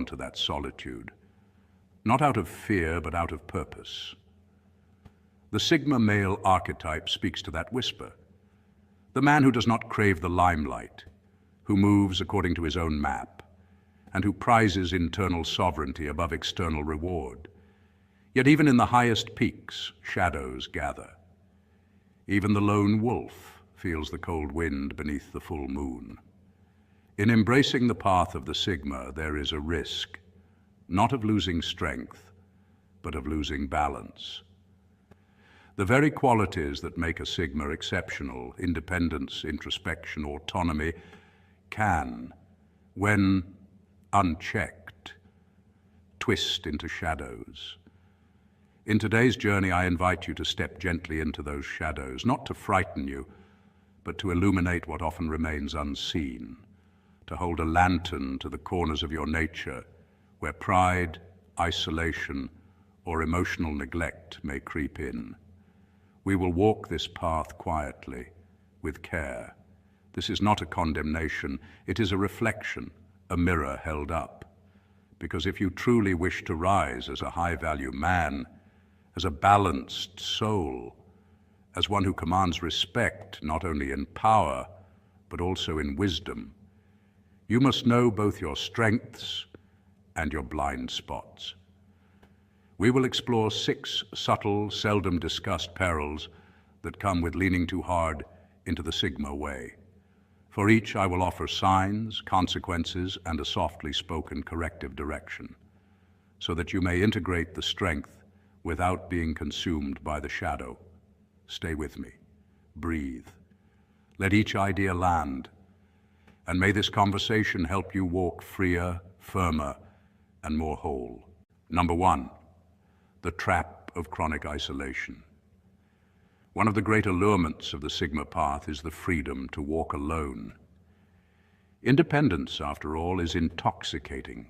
drawn to that solitude, not out of fear, but out of purpose. The Sigma male archetype speaks to that whisper. The man who does not crave the limelight, who moves according to his own map, and who prizes internal sovereignty above external reward. Yet even in the highest peaks, shadows gather. Even the lone wolf feels the cold wind beneath the full moon. In embracing the path of the Sigma, there is a risk, not of losing strength, but of losing balance. The very qualities that make a Sigma exceptional, independence, introspection, autonomy, can, when unchecked, twist into shadows. In today's journey, I invite you to step gently into those shadows, not to frighten you, but to illuminate what often remains unseen, to hold a lantern to the corners of your nature where pride, isolation, or emotional neglect may creep in. We will walk this path quietly, with care. This is not a condemnation, it is a reflection, a mirror held up. Because if you truly wish to rise as a high-value man, as a balanced soul, as one who commands respect not only in power, but also in wisdom, you must know both your strengths and your blind spots. We will explore 6 subtle, seldom discussed perils that come with leaning too hard into the Sigma way. For each, I will offer signs, consequences, and a softly spoken corrective direction, so that you may integrate the strength without being consumed by the shadow. Stay with me. Breathe. Let each idea land, and may this conversation help you walk freer, firmer, and more whole. Number 1, the trap of chronic isolation. One of the great allurements of the Sigma path is the freedom to walk alone. Independence, after all, is intoxicating.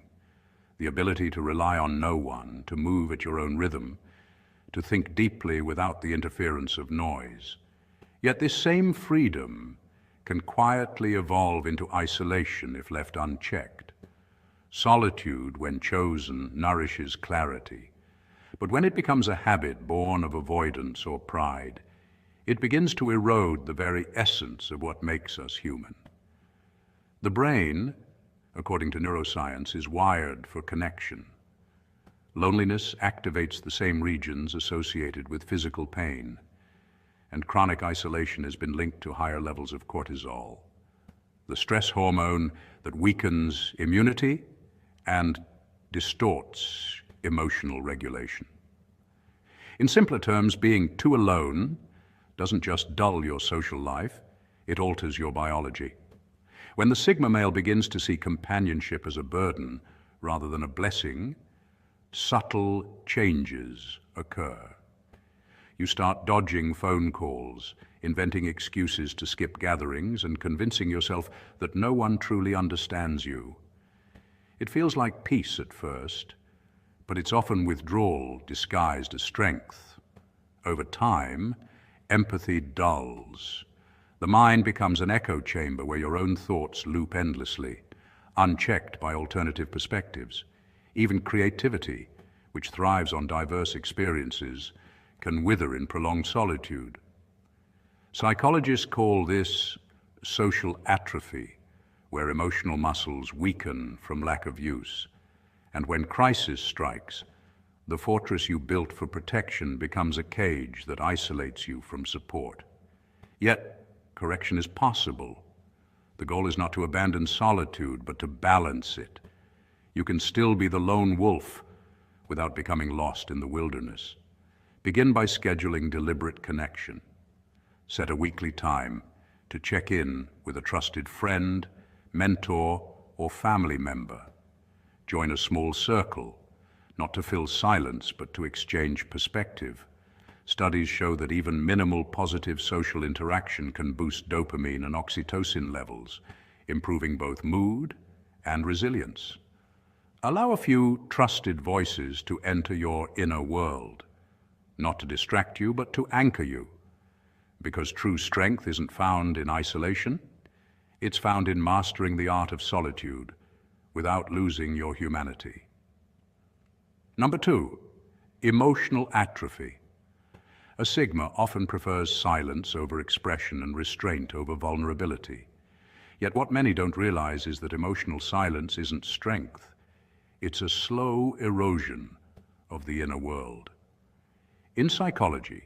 The ability to rely on no one, to move at your own rhythm, to think deeply without the interference of noise. Yet this same freedom can quietly evolve into isolation if left unchecked. Solitude, when chosen, nourishes clarity. But when it becomes a habit born of avoidance or pride, it begins to erode the very essence of what makes us human. The brain, according to neuroscience, is wired for connection. Loneliness activates the same regions associated with physical pain, and chronic isolation has been linked to higher levels of cortisol, the stress hormone that weakens immunity and distorts emotional regulation. In simpler terms, being too alone doesn't just dull your social life, it alters your biology. When the Sigma male begins to see companionship as a burden rather than a blessing, subtle changes occur. You start dodging phone calls, inventing excuses to skip gatherings, and convincing yourself that no one truly understands you. It feels like peace at first, but it's often withdrawal disguised as strength. Over time, empathy dulls. The mind becomes an echo chamber where your own thoughts loop endlessly, unchecked by alternative perspectives. Even creativity, which thrives on diverse experiences, can wither in prolonged solitude. Psychologists call this social atrophy, where emotional muscles weaken from lack of use. And when crisis strikes, the fortress you built for protection becomes a cage that isolates you from support. Yet, correction is possible. The goal is not to abandon solitude, but to balance it. You can still be the lone wolf without becoming lost in the wilderness. Begin by scheduling deliberate connection. Set a weekly time to check in with a trusted friend, mentor, or family member. Join a small circle, not to fill silence, but to exchange perspective. Studies show that even minimal positive social interaction can boost dopamine and oxytocin levels, improving both mood and resilience. Allow a few trusted voices to enter your inner world, not to distract you, but to anchor you. Because true strength isn't found in isolation, it's found in mastering the art of solitude without losing your humanity. Number 2, emotional atrophy. A Sigma often prefers silence over expression and restraint over vulnerability. Yet what many don't realize is that emotional silence isn't strength. It's a slow erosion of the inner world. In psychology,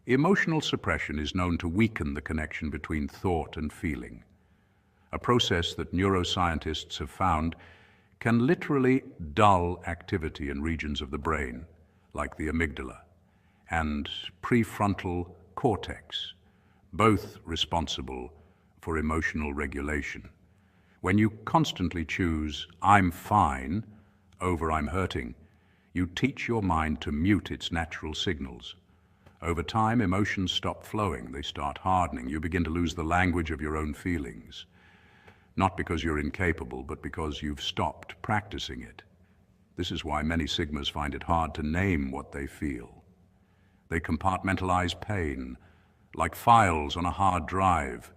emotional suppression is known to weaken the connection between thought and feeling, a process that neuroscientists have found can literally dull activity in regions of the brain, like the amygdala and prefrontal cortex, both responsible for emotional regulation. When you constantly choose "I'm fine" over "I'm hurting," you teach your mind to mute its natural signals. Over time, emotions stop flowing, they start hardening. You begin to lose the language of your own feelings, not because you're incapable, but because you've stopped practicing it. This is why many Sigmas find it hard to name what they feel. They compartmentalize pain, like files on a hard drive,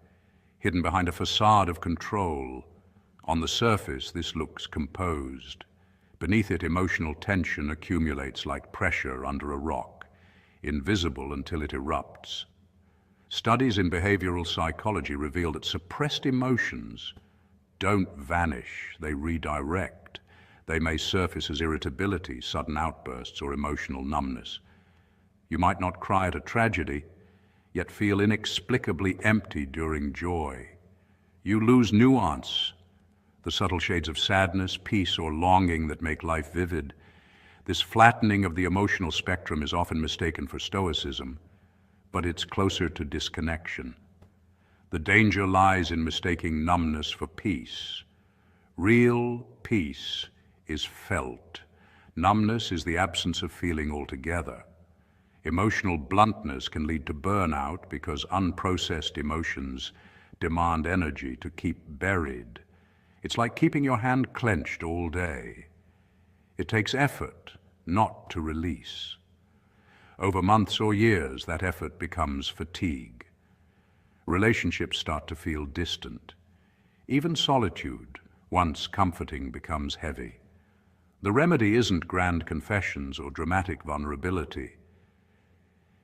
hidden behind a facade of control. On the surface, this looks composed. Beneath it, emotional tension accumulates like pressure under a rock, invisible until it erupts. Studies in behavioral psychology reveal that suppressed emotions don't vanish, they redirect. They may surface as irritability, sudden outbursts, or emotional numbness. You might not cry at a tragedy, yet feel inexplicably empty during joy. You lose nuance, the subtle shades of sadness, peace, or longing that make life vivid. This flattening of the emotional spectrum is often mistaken for stoicism, but it's closer to disconnection. The danger lies in mistaking numbness for peace. Real peace is felt. Numbness is the absence of feeling altogether. Emotional bluntness can lead to burnout because unprocessed emotions demand energy to keep buried. It's like keeping your hand clenched all day. It takes effort not to release. Over months or years, that effort becomes fatigue. Relationships start to feel distant. Even solitude, once comforting, becomes heavy. The remedy isn't grand confessions or dramatic vulnerability.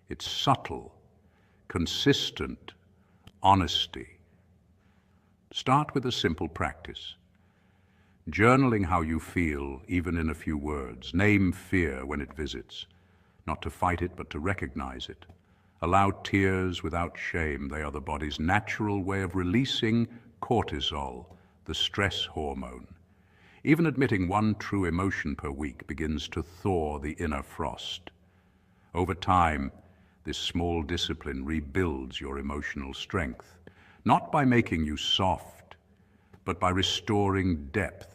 It's subtle, consistent honesty. Start with a simple practice. Journaling how you feel, even in a few words. Name fear when it visits, not to fight it, but to recognize it. Allow tears without shame. They are the body's natural way of releasing cortisol, the stress hormone. Even admitting one true emotion per week begins to thaw the inner frost. Over time, this small discipline rebuilds your emotional strength, not by making you soft, but by restoring depth.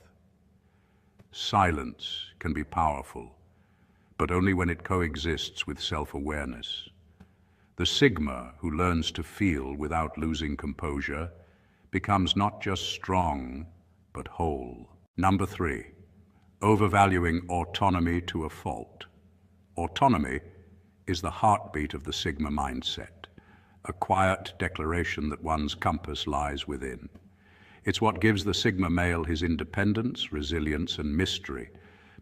Silence can be powerful, but only when it coexists with self-awareness. The Sigma who learns to feel without losing composure becomes not just strong, but whole. Number 3, overvaluing autonomy to a fault. Autonomy is the heartbeat of the Sigma mindset, a quiet declaration that one's compass lies within. It's what gives the Sigma male his independence, resilience, and mystery.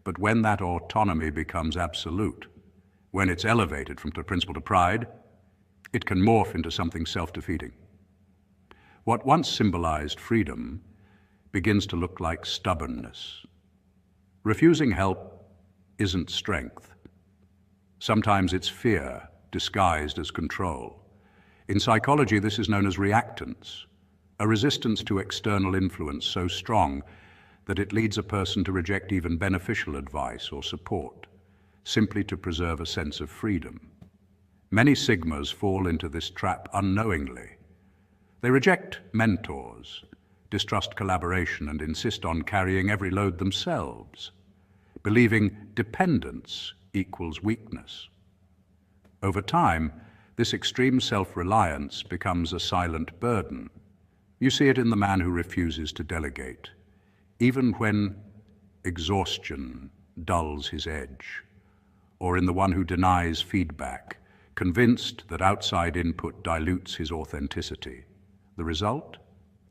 But when that autonomy becomes absolute, when it's elevated from the principle to pride, it can morph into something self-defeating. What once symbolized freedom begins to look like stubbornness. Refusing help isn't strength. Sometimes it's fear disguised as control. In psychology, this is known as reactance, a resistance to external influence so strong that it leads a person to reject even beneficial advice or support, simply to preserve a sense of freedom. Many Sigmas fall into this trap unknowingly. They reject mentors, distrust collaboration, and insist on carrying every load themselves, believing dependence equals weakness. Over time, this extreme self-reliance becomes a silent burden. You see it in the man who refuses to delegate, even when exhaustion dulls his edge, or in the one who denies feedback, convinced that outside input dilutes his authenticity. The result?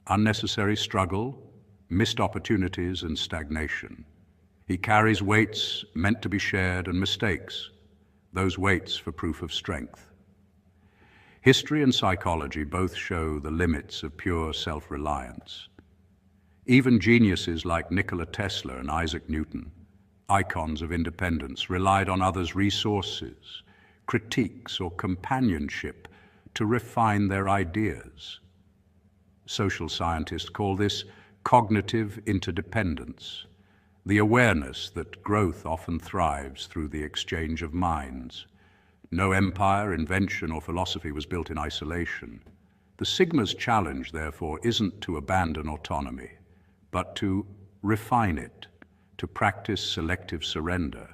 Unnecessary struggle, missed opportunities and stagnation. He carries weights meant to be shared and mistakes, those weights for proof of strength. History and psychology both show the limits of pure self-reliance. Even geniuses like Nikola Tesla and Isaac Newton, icons of independence, relied on others' resources, critiques, or companionship to refine their ideas. Social scientists call this cognitive interdependence, the awareness that growth often thrives through the exchange of minds. No empire, invention, or philosophy was built in isolation. The Sigma's challenge, therefore, isn't to abandon autonomy, but to refine it, to practice selective surrender.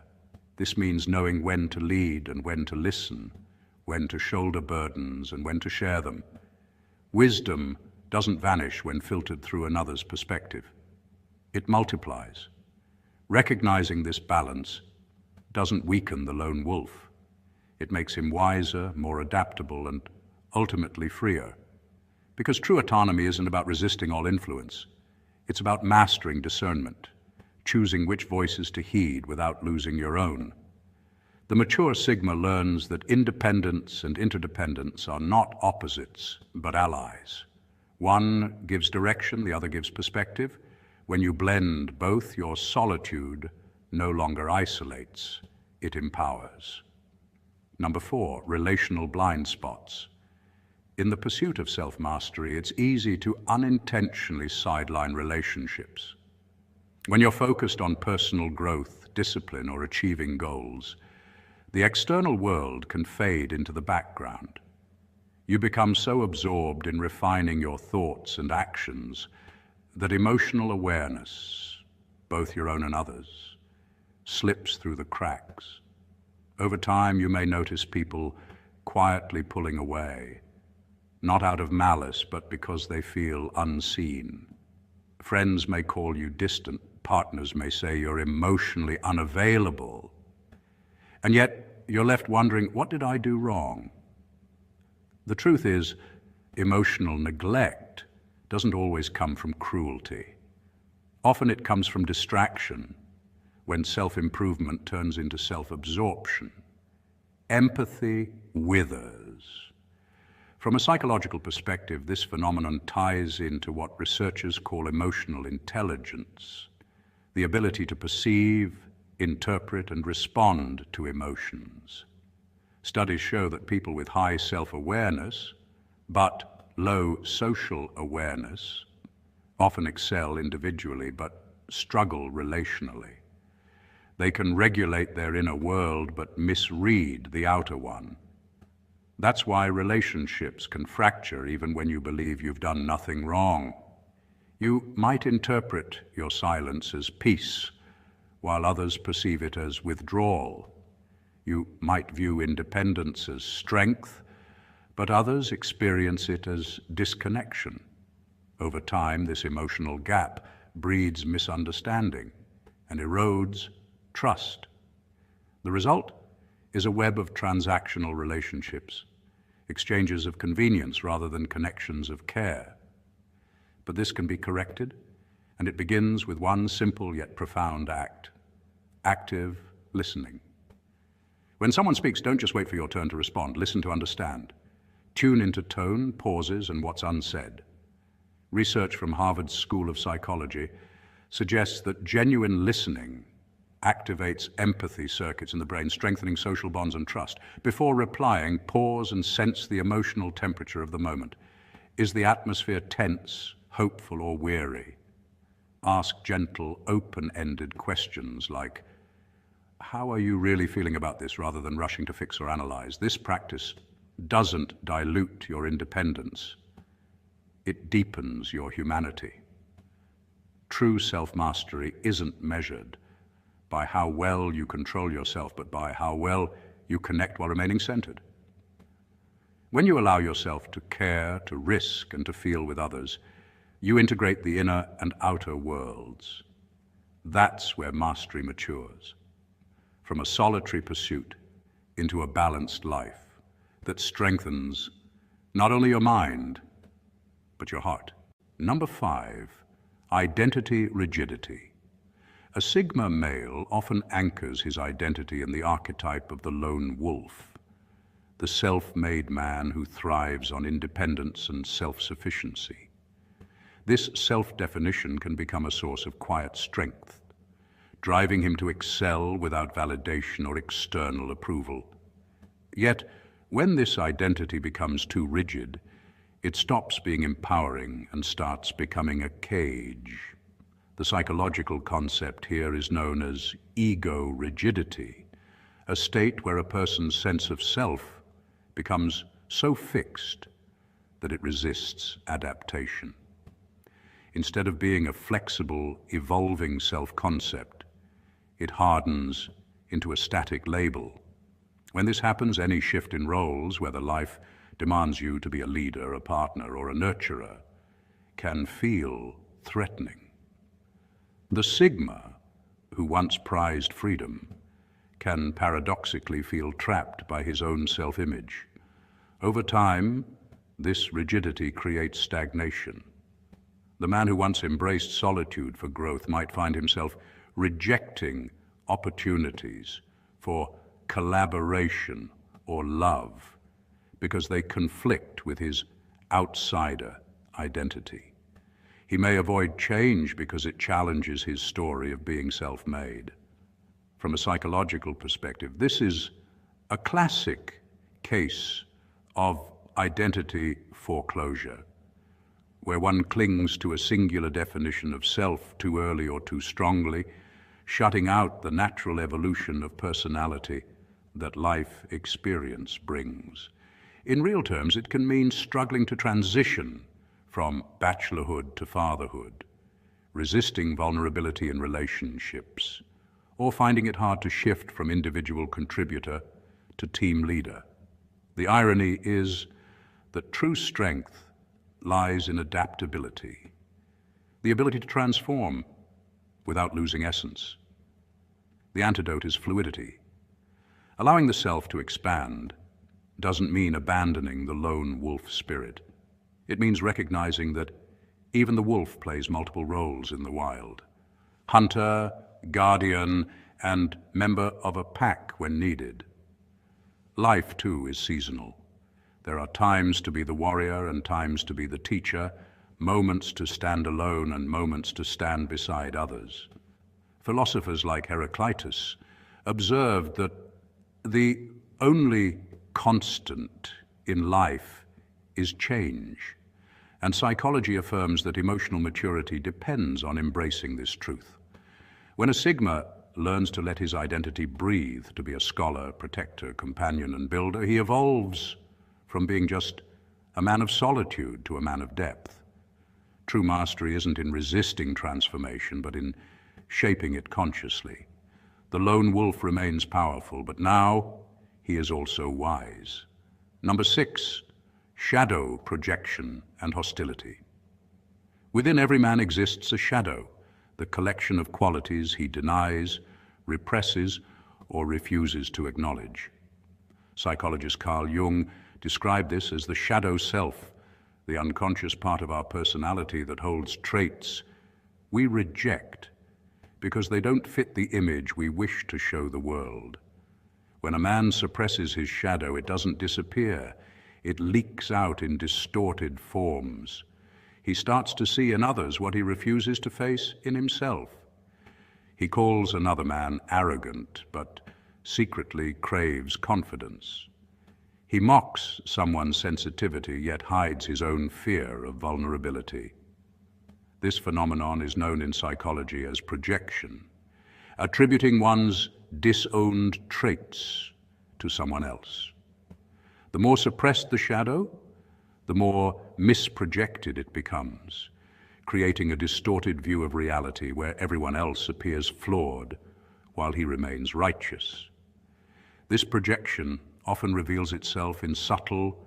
This means knowing when to lead and when to listen, when to shoulder burdens and when to share them. Wisdom doesn't vanish when filtered through another's perspective. It multiplies. Recognizing this balance doesn't weaken the lone wolf. It makes him wiser, more adaptable, and ultimately freer. Because true autonomy isn't about resisting all influence. It's about mastering discernment, choosing which voices to heed without losing your own. The mature Sigma learns that independence and interdependence are not opposites, but allies. One gives direction, the other gives perspective. When you blend both, your solitude no longer isolates, it empowers. Number 4, relational blind spots. In the pursuit of self-mastery, it's easy to unintentionally sideline relationships. When you're focused on personal growth, discipline, or achieving goals, the external world can fade into the background. You become so absorbed in refining your thoughts and actions that emotional awareness, both your own and others, slips through the cracks. Over time, you may notice people quietly pulling away, not out of malice, but because they feel unseen. Friends may call you distant, partners may say you're emotionally unavailable, and yet you're left wondering, what did I do wrong? The truth is, emotional neglect doesn't always come from cruelty. Often it comes from distraction, when self-improvement turns into self-absorption. Empathy withers. From a psychological perspective, this phenomenon ties into what researchers call emotional intelligence, the ability to perceive, interpret, and respond to emotions. Studies show that people with high self-awareness, but low social awareness, often excel individually, but struggle relationally. They can regulate their inner world, but misread the outer one. That's why relationships can fracture even when you believe you've done nothing wrong. You might interpret your silence as peace, while others perceive it as withdrawal. You might view independence as strength, but others experience it as disconnection. Over time, this emotional gap breeds misunderstanding and erodes trust. The result is a web of transactional relationships, exchanges of convenience rather than connections of care. But this can be corrected, and it begins with one simple yet profound act: active listening. When someone speaks, don't just wait for your turn to respond. Listen to understand. Tune into tone, pauses, and what's unsaid. Research from Harvard School of Psychology suggests that genuine listening activates empathy circuits in the brain, strengthening social bonds and trust. Before replying, pause and sense the emotional temperature of the moment. Is the atmosphere tense, hopeful, or weary? Ask gentle, open-ended questions like, how are you really feeling about this, rather than rushing to fix or analyze? This practice doesn't dilute your independence. It deepens your humanity. True self-mastery isn't measured by how well you control yourself, but by how well you connect while remaining centered. When you allow yourself to care, to risk, and to feel with others, you integrate the inner and outer worlds. That's where mastery matures. From a solitary pursuit into a balanced life that strengthens not only your mind, but your heart. Number 5, Identity rigidity. A Sigma male often anchors his identity in the archetype of the lone wolf, the self-made man who thrives on independence and self-sufficiency. This self-definition can become a source of quiet strength, driving him to excel without validation or external approval. Yet, when this identity becomes too rigid, it stops being empowering and starts becoming a cage. The psychological concept here is known as ego rigidity, a state where a person's sense of self becomes so fixed that it resists adaptation. Instead of being a flexible, evolving self-concept, it hardens into a static label. When this happens, any shift in roles, whether life demands you to be a leader, a partner, or a nurturer, can feel threatening. The Sigma, who once prized freedom, can paradoxically feel trapped by his own self-image. Over time, this rigidity creates stagnation. The man who once embraced solitude for growth might find himself rejecting opportunities for collaboration or love because they conflict with his outsider identity. He may avoid change because it challenges his story of being self-made. From a psychological perspective, this is a classic case of identity foreclosure, where one clings to a singular definition of self too early or too strongly, shutting out the natural evolution of personality that life experience brings. In real terms, it can mean struggling to transition from bachelorhood to fatherhood, resisting vulnerability in relationships, or finding it hard to shift from individual contributor to team leader. The irony is that true strength lies in adaptability, the ability to transform without losing essence. The antidote is fluidity. Allowing the self to expand doesn't mean abandoning the lone wolf spirit. It means recognizing that even the wolf plays multiple roles in the wild: hunter, guardian, and member of a pack when needed. Life, too, is seasonal. There are times to be the warrior and times to be the teacher, moments to stand alone and moments to stand beside others. Philosophers like Heraclitus observed that the only constant in life is change, and psychology affirms that emotional maturity depends on embracing this truth. When a Sigma learns to let his identity breathe, to be a scholar, protector, companion, and builder, he evolves from being just a man of solitude to a man of depth. True mastery isn't in resisting transformation, but in shaping it consciously. The lone wolf remains powerful, but now he is also wise. Number 6, shadow projection and hostility. Within every man exists a shadow, the collection of qualities he denies, represses, or refuses to acknowledge. Psychologist Carl Jung described this as the shadow self, the unconscious part of our personality that holds traits we reject because they don't fit the image we wish to show the world. When a man suppresses his shadow, it doesn't disappear. It leaks out in distorted forms. He starts to see in others what he refuses to face in himself. He calls another man arrogant, but secretly craves confidence. He mocks someone's sensitivity, yet hides his own fear of vulnerability. This phenomenon is known in psychology as projection, attributing one's disowned traits to someone else. The more suppressed the shadow, the more misprojected it becomes, creating a distorted view of reality where everyone else appears flawed while he remains righteous. This projection often reveals itself in subtle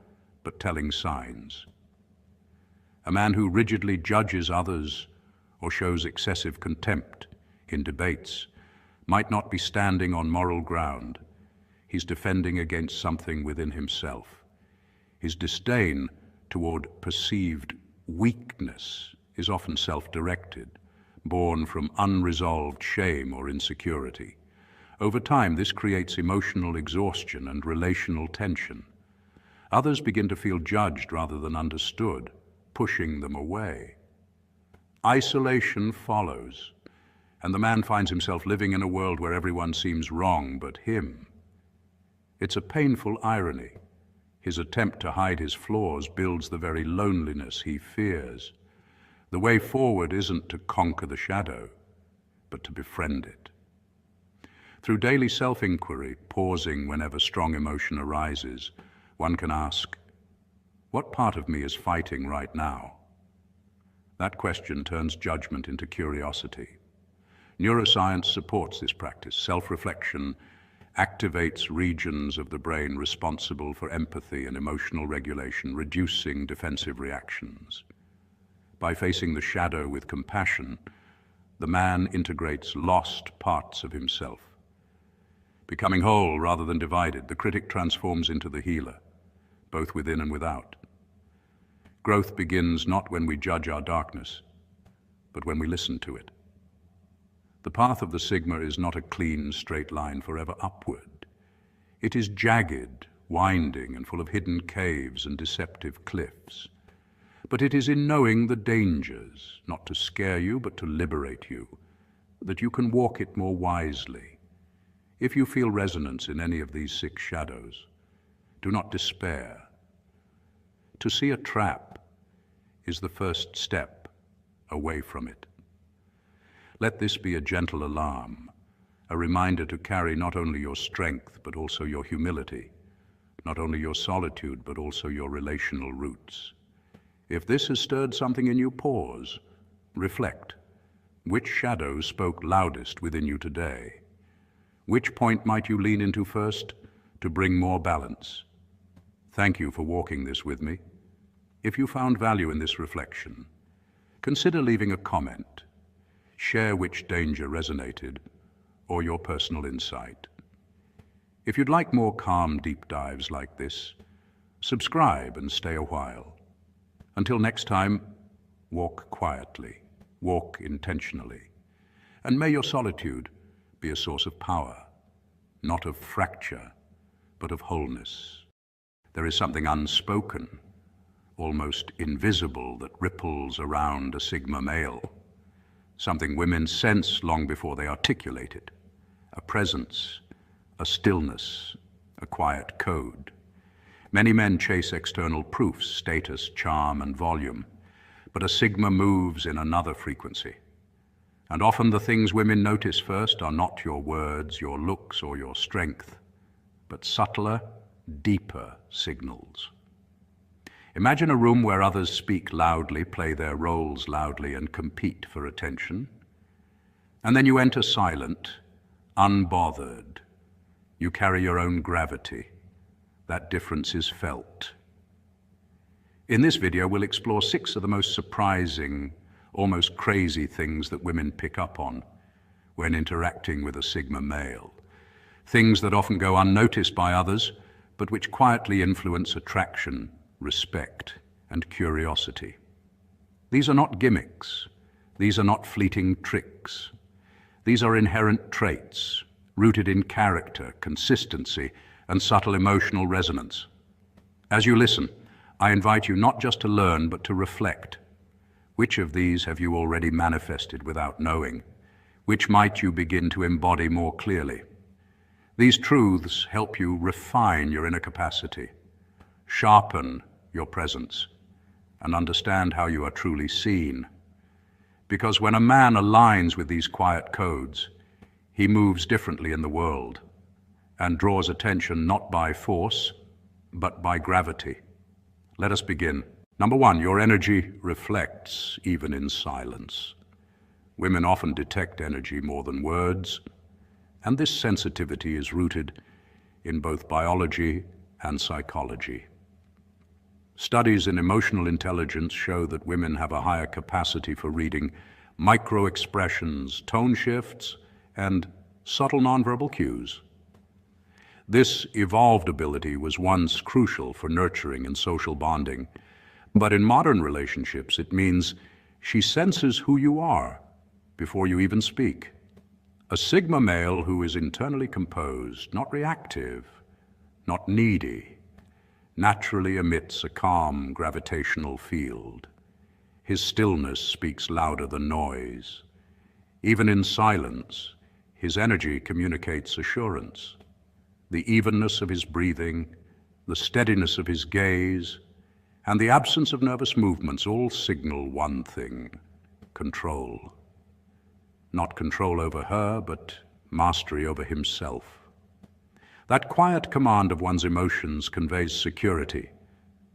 but telling signs. A man who rigidly judges others or shows excessive contempt in debates might not be standing on moral ground. He's defending against something within himself. His disdain toward perceived weakness is often self-directed, born from unresolved shame or insecurity. Over time, this creates emotional exhaustion and relational tension. Others begin to feel judged rather than understood, pushing them away. Isolation follows, and the man finds himself living in a world where everyone seems wrong but him. It's a painful irony. His attempt to hide his flaws builds the very loneliness he fears. The way forward isn't to conquer the shadow, but to befriend it. Through daily self-inquiry, pausing whenever strong emotion arises, one can ask, what part of me is fighting right now? That question turns judgment into curiosity. Neuroscience supports this practice. Self-reflection activates regions of the brain responsible for empathy and emotional regulation, reducing defensive reactions. By facing the shadow with compassion, the man integrates lost parts of himself. Becoming whole rather than divided, the critic transforms into the healer, both within and without. Growth begins not when we judge our darkness, but when we listen to it. The path of the Sigma is not a clean, straight line forever upward. It is jagged, winding, and full of hidden caves and deceptive cliffs. But it is in knowing the dangers, not to scare you, but to liberate you, that you can walk it more wisely. If you feel resonance in any of these 6 shadows, do not despair. To see a trap is the first step away from it. Let this be a gentle alarm, a reminder to carry not only your strength, but also your humility, not only your solitude, but also your relational roots. If this has stirred something in you, pause, reflect. Which shadow spoke loudest within you today? Which point might you lean into first to bring more balance? Thank you for walking this with me. If you found value in this reflection, consider leaving a comment. Share which danger resonated or your personal insight. If you'd like more calm deep dives like this, subscribe and stay a while. Until next time, walk quietly, walk intentionally, and may your solitude be a source of power, not of fracture, but of wholeness. There is something unspoken, almost invisible, that ripples around a Sigma male, something women sense long before they articulate it, a presence, a stillness, a quiet code. Many men chase external proofs, status, charm, and volume, but a Sigma moves in another frequency. And often the things women notice first are not your words, your looks, or your strength, but subtler, deeper signals. Imagine a room where others speak loudly, play their roles loudly, and compete for attention. And then you enter silent, unbothered. You carry your own gravity. That difference is felt. In this video, we'll explore 6 of the most surprising, almost crazy things that women pick up on when interacting with a Sigma male. Things that often go unnoticed by others, but which quietly influence attraction, respect, and curiosity. These are not gimmicks. These are not fleeting tricks. These are inherent traits, rooted in character, consistency, and subtle emotional resonance. As you listen, I invite you not just to learn, but to reflect. Which of these have you already manifested without knowing? Which might you begin to embody more clearly? These truths help you refine your inner capacity, sharpen your presence, and understand how you are truly seen. Because when a man aligns with these quiet codes, he moves differently in the world and draws attention not by force, but by gravity. Let us begin. Number 1, your energy reflects even in silence. Women often detect energy more than words, and this sensitivity is rooted in both biology and psychology. Studies in emotional intelligence show that women have a higher capacity for reading micro-expressions, tone shifts, and subtle nonverbal cues. This evolved ability was once crucial for nurturing and social bonding, but in modern relationships it means She senses who you are before you even speak. A Sigma male who is internally composed, not reactive, not needy, naturally emits a calm gravitational field. His stillness speaks louder than noise. Even in silence, his energy communicates assurance. The evenness of his breathing, the steadiness of his gaze, and the absence of nervous movements all signal one thing: control. Not control over her, but mastery over himself. That quiet command of one's emotions conveys security,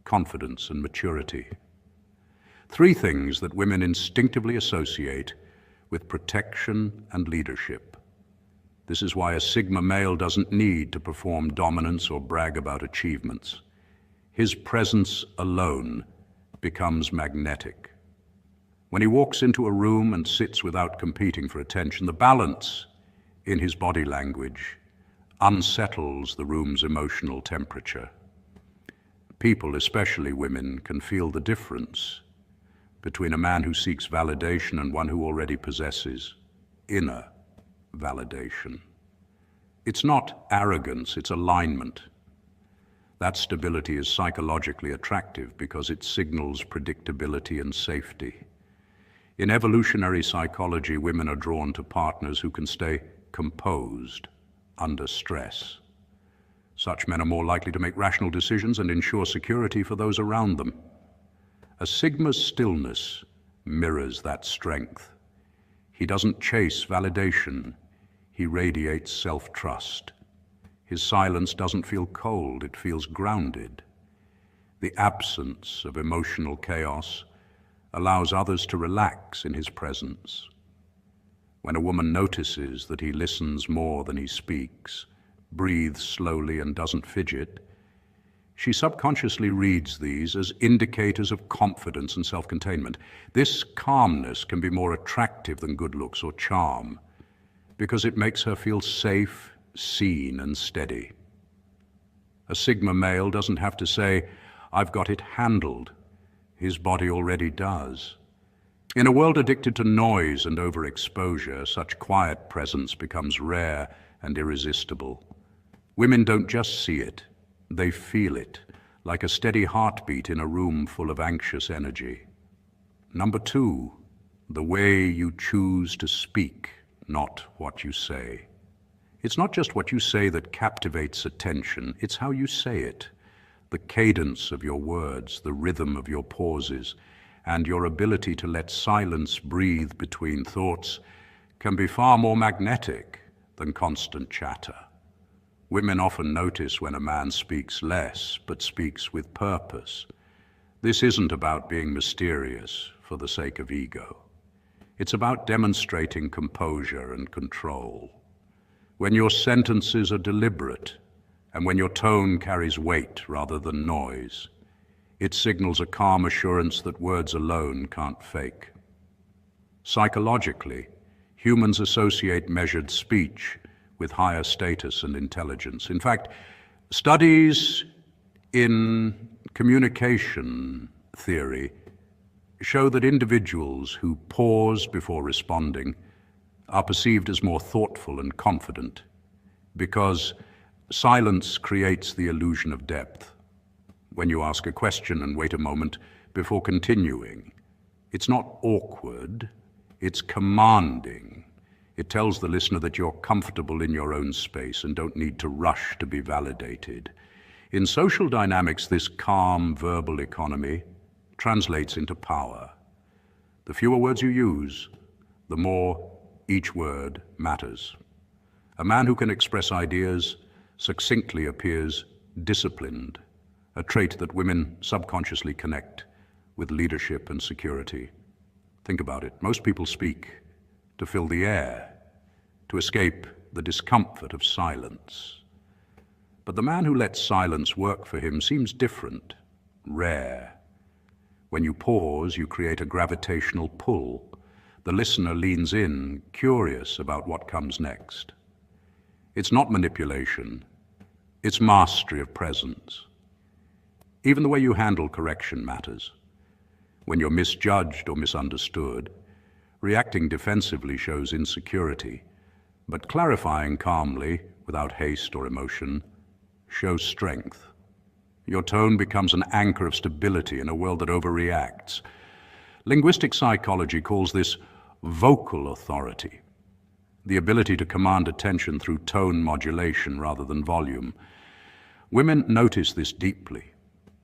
confidence, and maturity. Three things that women instinctively associate with protection and leadership. This is why a Sigma male doesn't need to perform dominance or brag about achievements. His presence alone becomes magnetic. When he walks into a room and sits without competing for attention, the balance in his body language unsettles the room's emotional temperature. People, especially women, can feel the difference between a man who seeks validation and one who already possesses inner validation. It's not arrogance, it's alignment. That stability is psychologically attractive because it signals predictability and safety. In evolutionary psychology, women are drawn to partners who can stay composed under stress. Such men are more likely to make rational decisions and ensure security for those around them. A Sigma's stillness mirrors that strength. He doesn't chase validation, he radiates self-trust. His silence doesn't feel cold, it feels grounded. The absence of emotional chaos allows others to relax in his presence. When a woman notices that he listens more than he speaks, breathes slowly and doesn't fidget, she subconsciously reads these as indicators of confidence and self-containment. This calmness can be more attractive than good looks or charm because it makes her feel safe, seen, and steady. A Sigma male doesn't have to say, "I've got it handled." His body already does. In a world addicted to noise and overexposure, such quiet presence becomes rare and irresistible. Women don't just see it, they feel it, like a steady heartbeat in a room full of anxious energy. Number two, the way you choose to speak, not what you say. It's not just what you say that captivates attention, it's how you say it. The cadence of your words, the rhythm of your pauses, and your ability to let silence breathe between thoughts can be far more magnetic than constant chatter. Women often notice when a man speaks less, but speaks with purpose. This isn't about being mysterious for the sake of ego. It's about demonstrating composure and control. When your sentences are deliberate, and when your tone carries weight rather than noise, it signals a calm assurance that words alone can't fake. Psychologically, humans associate measured speech with higher status and intelligence. In fact, studies in communication theory show that individuals who pause before responding are perceived as more thoughtful and confident because silence creates the illusion of depth. When you ask a question and wait a moment before continuing, it's not awkward, it's commanding. It tells the listener that you're comfortable in your own space and don't need to rush to be validated. In social dynamics, this calm verbal economy translates into power. The fewer words you use, the more each word matters. A man who can express ideas succinctly appears disciplined, a trait that women subconsciously connect with leadership and security. Think about it. Most people speak to fill the air, to escape the discomfort of silence. But the man who lets silence work for him seems different, rare. When you pause, you create a gravitational pull. The listener leans in, curious about what comes next. It's not manipulation, it's mastery of presence. Even the way you handle correction matters. When you're misjudged or misunderstood, reacting defensively shows insecurity, but clarifying calmly, without haste or emotion, shows strength. Your tone becomes an anchor of stability in a world that overreacts. Linguistic psychology calls this vocal authority, the ability to command attention through tone modulation rather than volume. Women notice this deeply.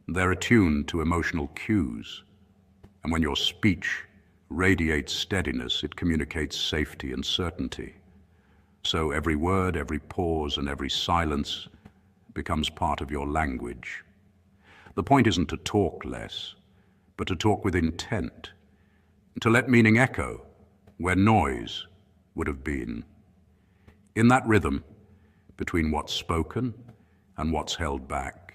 They're attuned to emotional cues. And when your speech radiates steadiness, it communicates safety and certainty. So every word, every pause, and every silence becomes part of your language. The point isn't to talk less, but to talk with intent, to let meaning echo where noise would have been. In that rhythm, between what's spoken and what's held back,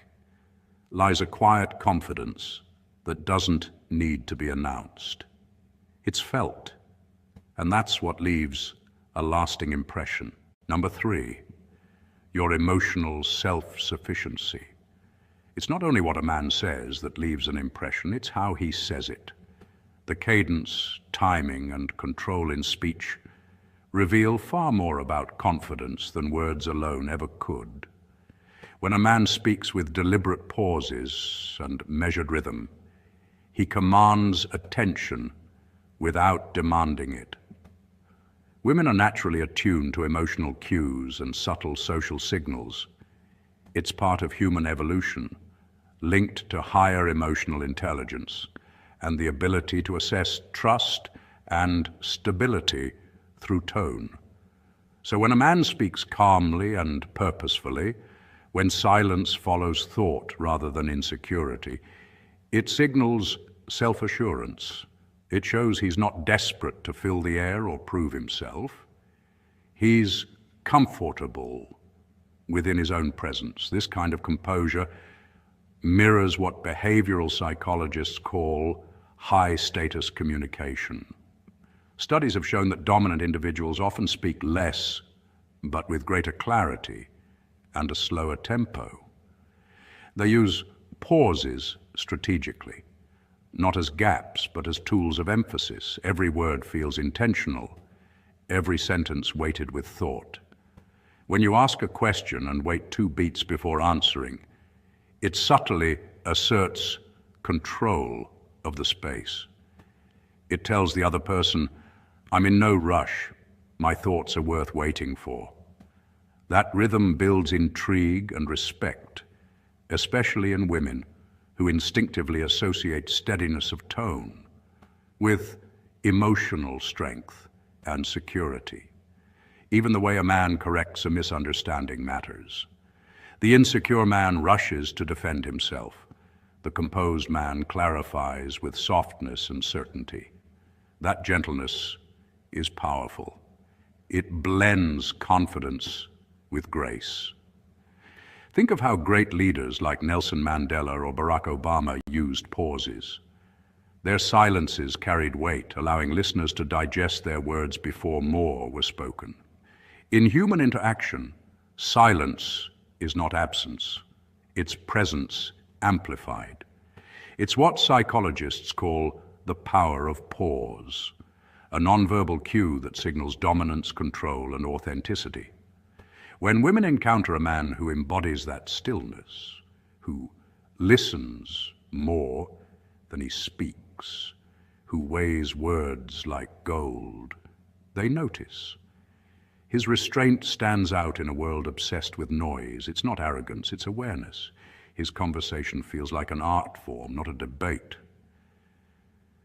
lies a quiet confidence that doesn't need to be announced. It's felt, and that's what leaves a lasting impression. Number 3, your emotional self-sufficiency. It's not only what a man says that leaves an impression, it's how he says it. The cadence, timing, and control in speech reveal far more about confidence than words alone ever could. When a man speaks with deliberate pauses and measured rhythm, he commands attention without demanding it. Women are naturally attuned to emotional cues and subtle social signals. It's part of human evolution, linked to higher emotional intelligence and the ability to assess trust and stability through tone. So when a man speaks calmly and purposefully, when silence follows thought rather than insecurity, it signals self-assurance. It shows he's not desperate to fill the air or prove himself. He's comfortable within his own presence. This kind of composure mirrors what behavioral psychologists call high-status communication. Studies have shown that dominant individuals often speak less, but with greater clarity and a slower tempo. They use pauses strategically, not as gaps, but as tools of emphasis. Every word feels intentional, every sentence weighted with thought. When you ask a question and wait 2 beats before answering, it subtly asserts control of the space. It tells the other person, I'm in no rush, my thoughts are worth waiting for. That rhythm builds intrigue and respect, especially in women who instinctively associate steadiness of tone with emotional strength and security. Even the way a man corrects a misunderstanding matters. The insecure man rushes to defend himself. The composed man clarifies with softness and certainty. That gentleness is powerful. It blends confidence with grace. Think of how great leaders like Nelson Mandela or Barack Obama used pauses. Their silences carried weight, allowing listeners to digest their words before more were spoken. In human interaction, silence is not absence. It's presence amplified. It's what psychologists call the power of pause, a nonverbal cue that signals dominance, control, and authenticity. When women encounter a man who embodies that stillness, who listens more than he speaks, who weighs words like gold, they notice. His restraint stands out in a world obsessed with noise. It's not arrogance, it's awareness. His conversation feels like an art form, not a debate.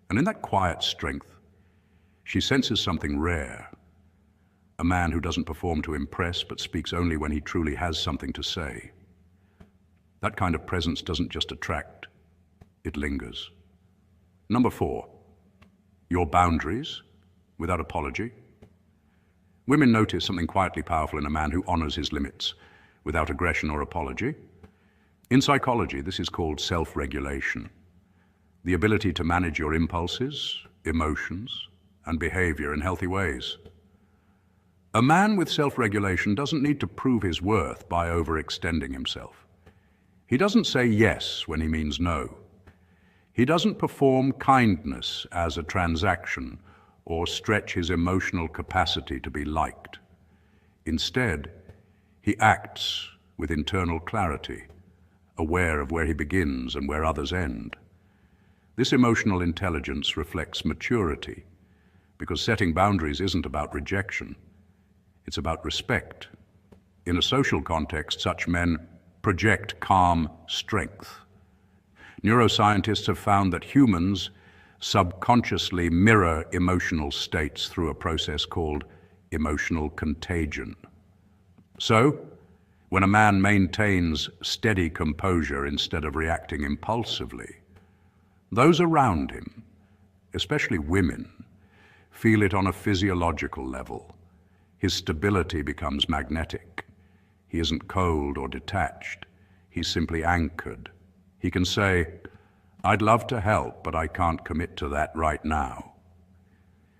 And in that quiet strength, she senses something rare. A man who doesn't perform to impress, but speaks only when he truly has something to say. That kind of presence doesn't just attract, it lingers. Number 4, your boundaries without apology. Women notice something quietly powerful in a man who honors his limits without aggression or apology. In psychology, this is called self-regulation, the ability to manage your impulses, emotions, and behavior in healthy ways. A man with self-regulation doesn't need to prove his worth by overextending himself. He doesn't say yes when he means no. He doesn't perform kindness as a transaction or stretch his emotional capacity to be liked. Instead, he acts with internal clarity, aware of where he begins and where others end. This emotional intelligence reflects maturity, because setting boundaries isn't about rejection, it's about respect. In a social context, such men project calm strength. Neuroscientists have found that humans subconsciously mirror emotional states through a process called emotional contagion. So, when a man maintains steady composure instead of reacting impulsively, those around him, especially women, feel it on a physiological level. His stability becomes magnetic. He isn't cold or detached. He's simply anchored. He can say, "I'd love to help, but I can't commit to that right now,"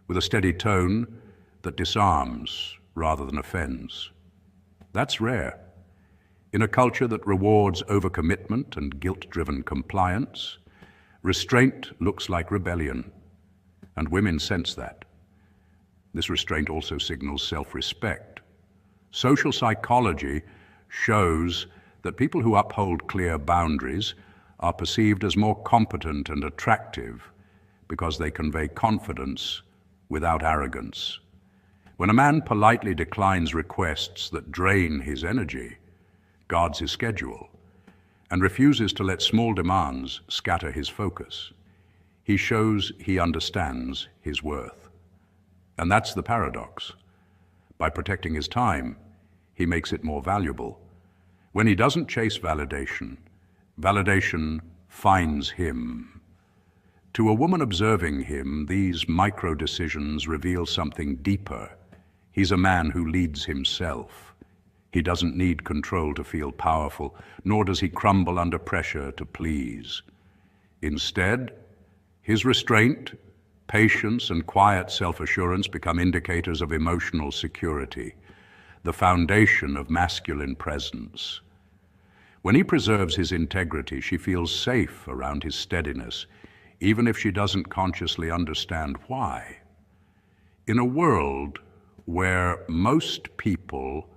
with a steady tone that disarms rather than offends. That's rare. In a culture that rewards overcommitment and guilt-driven compliance, restraint looks like rebellion, and women sense that. This restraint also signals self-respect. Social psychology shows that people who uphold clear boundaries are perceived as more competent and attractive because they convey confidence without arrogance. When a man politely declines requests that drain his energy, guards his schedule, and refuses to let small demands scatter his focus, he shows he understands his worth. And that's the paradox. By protecting his time, he makes it more valuable. When he doesn't chase validation, validation finds him. To a woman observing him, these micro-decisions reveal something deeper. He's a man who leads himself. He doesn't need control to feel powerful, nor does he crumble under pressure to please. Instead, his restraint, patience, and quiet self-assurance become indicators of emotional security, the foundation of masculine presence. When he preserves his integrity, she feels safe around his steadiness, even if she doesn't consciously understand why. In a world where most people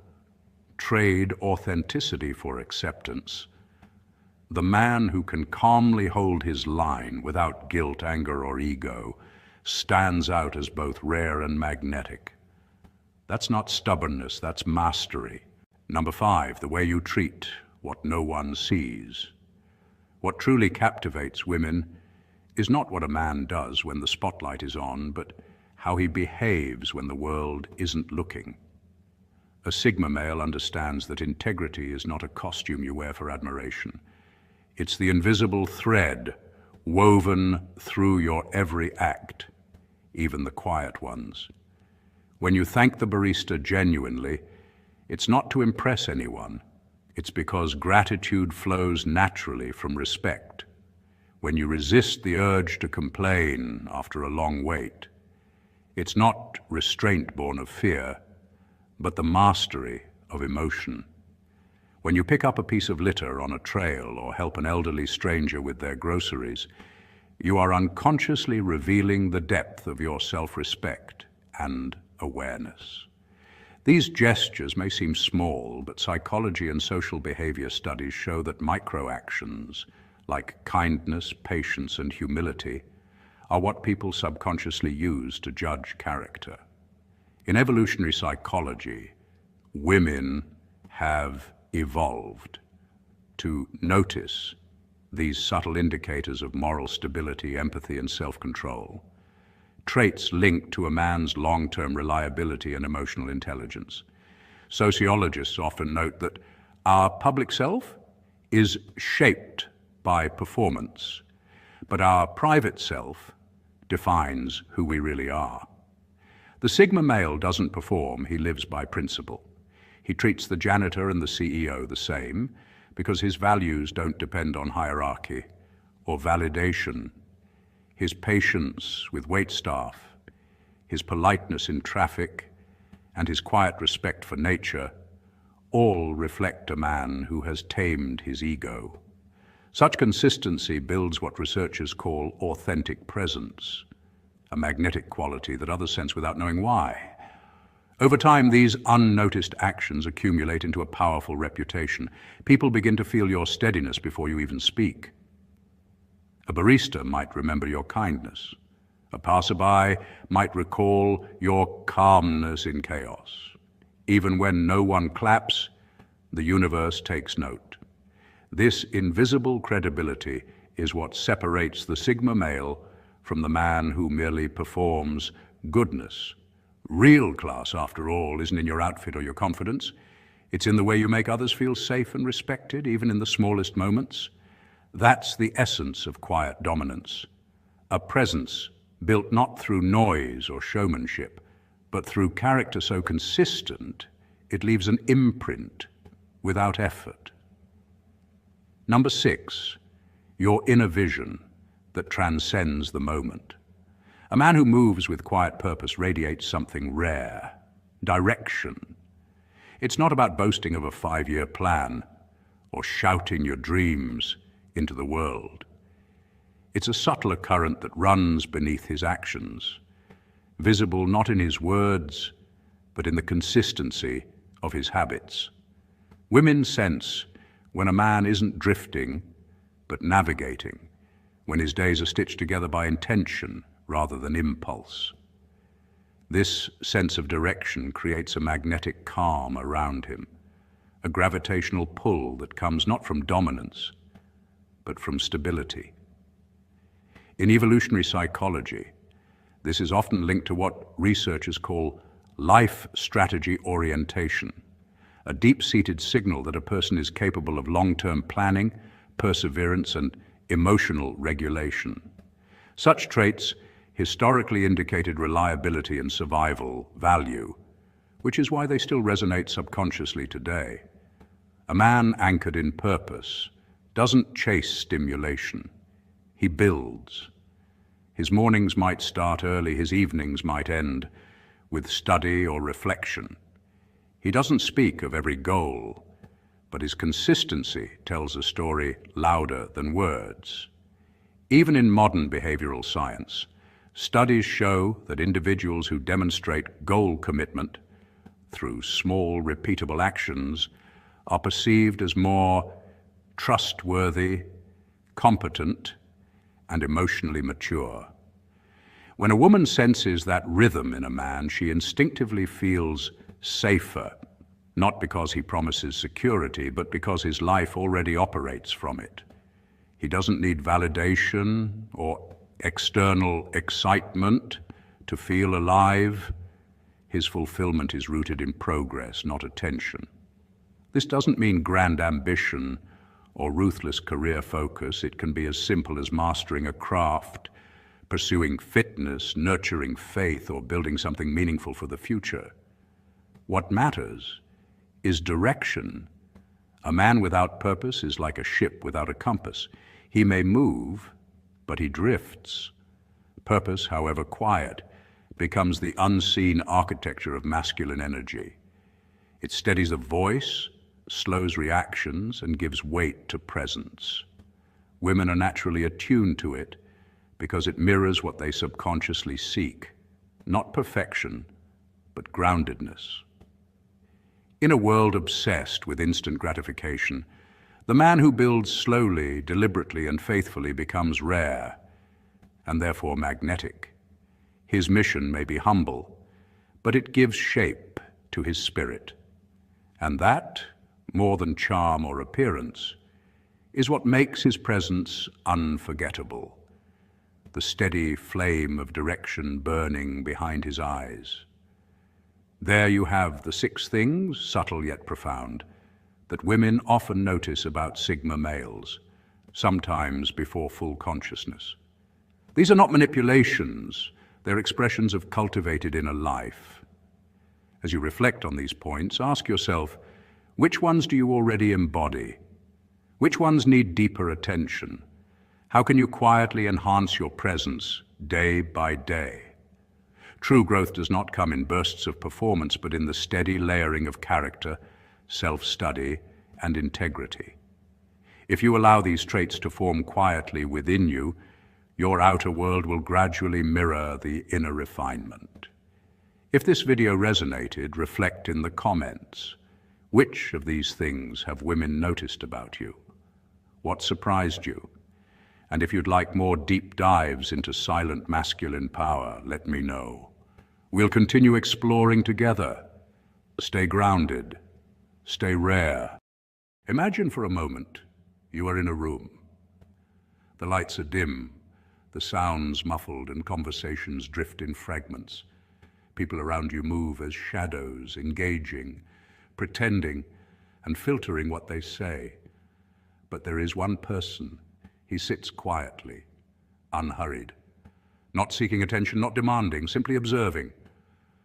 trade authenticity for acceptance, the man who can calmly hold his line without guilt, anger, or ego stands out as both rare and magnetic. That's not stubbornness, that's mastery. Number 5, the way you treat what no one sees. What truly captivates women is not what a man does when the spotlight is on, but how he behaves when the world isn't looking. A Sigma male understands that integrity is not a costume you wear for admiration. It's the invisible thread woven through your every act, even the quiet ones. When you thank the barista genuinely, it's not to impress anyone. It's because gratitude flows naturally from respect. When you resist the urge to complain after a long wait, it's not restraint born of fear, but the mastery of emotion. When you pick up a piece of litter on a trail or help an elderly stranger with their groceries, you are unconsciously revealing the depth of your self-respect and awareness. These gestures may seem small, but psychology and social behavior studies show that microactions, like kindness, patience, and humility, are what people subconsciously use to judge character. In evolutionary psychology, women have evolved to notice these subtle indicators of moral stability, empathy, and self-control, traits linked to a man's long-term reliability and emotional intelligence. Sociologists often note that our public self is shaped by performance, but our private self defines who we really are. The Sigma male doesn't perform, he lives by principle. He treats the janitor and the CEO the same because his values don't depend on hierarchy or validation. His patience with waitstaff, his politeness in traffic, and his quiet respect for nature all reflect a man who has tamed his ego. Such consistency builds what researchers call authentic presence, a magnetic quality that others sense without knowing why. Over time, these unnoticed actions accumulate into a powerful reputation. People begin to feel your steadiness before you even speak. A barista might remember your kindness. A passerby might recall your calmness in chaos. Even when no one claps, the universe takes note. This invisible credibility is what separates the Sigma male from the man who merely performs goodness. Real class, after all, isn't in your outfit or your confidence. It's in the way you make others feel safe and respected, even in the smallest moments. That's the essence of quiet dominance. A presence built not through noise or showmanship, but through character so consistent, it leaves an imprint without effort. Number 6, your inner vision that transcends the moment. A man who moves with quiet purpose radiates something rare, direction. It's not about boasting of a 5-year plan or shouting your dreams into the world. It's a subtler current that runs beneath his actions, visible not in his words, but in the consistency of his habits. Women sense when a man isn't drifting, but navigating, when his days are stitched together by intention rather than impulse. This sense of direction creates a magnetic calm around him, a gravitational pull that comes not from dominance, but from stability. In evolutionary psychology, this is often linked to what researchers call life strategy orientation, a deep-seated signal that a person is capable of long-term planning, perseverance, and emotional regulation. Such traits historically indicated reliability and survival value, which is why they still resonate subconsciously today. A man anchored in purpose doesn't chase stimulation. He builds. His mornings might start early, his evenings might end with study or reflection. He doesn't speak of every goal, but his consistency tells a story louder than words. Even in modern behavioral science, studies show that individuals who demonstrate goal commitment through small, repeatable actions are perceived as more trustworthy, competent, and emotionally mature. When a woman senses that rhythm in a man, she instinctively feels safer, not because he promises security, but because his life already operates from it. He doesn't need validation or external excitement to feel alive. His fulfillment is rooted in progress, not attention. This doesn't mean grand ambition or ruthless career focus. It can be as simple as mastering a craft, pursuing fitness, nurturing faith, or building something meaningful for the future. What matters is direction. A man without purpose is like a ship without a compass. He may move, but he drifts. Purpose, however quiet, becomes the unseen architecture of masculine energy. It steadies the voice, slows reactions, and gives weight to presence. Women are naturally attuned to it because it mirrors what they subconsciously seek, not perfection, but groundedness. In a world obsessed with instant gratification, the man who builds slowly, deliberately, and faithfully becomes rare, and therefore magnetic. His mission may be humble, but it gives shape to his spirit. And that, more than charm or appearance, is what makes his presence unforgettable, the steady flame of direction burning behind his eyes. There you have the 6 things, subtle yet profound, that women often notice about Sigma males, sometimes before full consciousness. These are not manipulations, they're expressions of cultivated inner life. As you reflect on these points, ask yourself, which ones do you already embody? Which ones need deeper attention? How can you quietly enhance your presence day by day? True growth does not come in bursts of performance, but in the steady layering of character, self-study, and integrity. If you allow these traits to form quietly within you, your outer world will gradually mirror the inner refinement. If this video resonated, reflect in the comments. Which of these things have women noticed about you? What surprised you? And if you'd like more deep dives into silent masculine power, let me know. We'll continue exploring together. Stay grounded. Stay rare. Imagine for a moment you are in a room. The lights are dim, the sounds muffled, and conversations drift in fragments. People around you move as shadows, engaging, pretending, and filtering what they say. But there is one person. He sits quietly, unhurried, not seeking attention, not demanding, simply observing.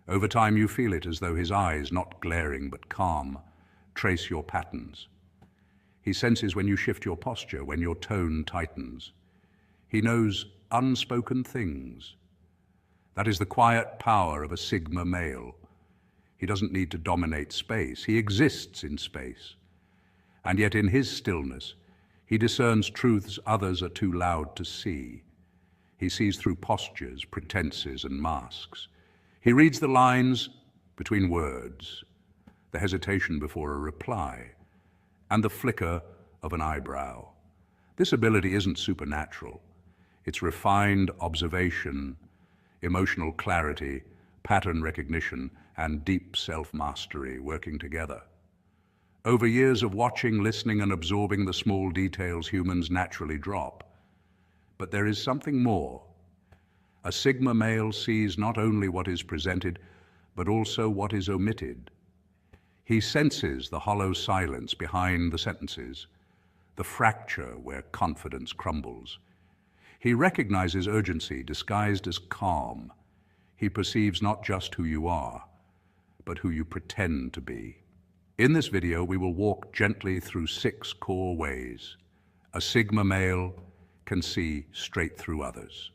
Over time you feel it as though his eyes, not glaring but calm, trace your patterns. He senses when you shift your posture, when your tone tightens. He knows unspoken things. That is the quiet power of a Sigma male. He doesn't need to dominate space. He exists in space. And yet in his stillness, he discerns truths others are too loud to see. He sees through postures, pretenses, and masks. He reads the lines between words, the hesitation before a reply, and the flicker of an eyebrow. This ability isn't supernatural. It's refined observation, emotional clarity, pattern recognition, and deep self-mastery working together. Over years of watching, listening, and absorbing the small details humans naturally drop. But there is something more. A Sigma male sees not only what is presented, but also what is omitted. He senses the hollow silence behind the sentences, the fracture where confidence crumbles. He recognizes urgency disguised as calm. He perceives not just who you are, but who you pretend to be. In this video, we will walk gently through 6 core ways a Sigma male can see straight through others,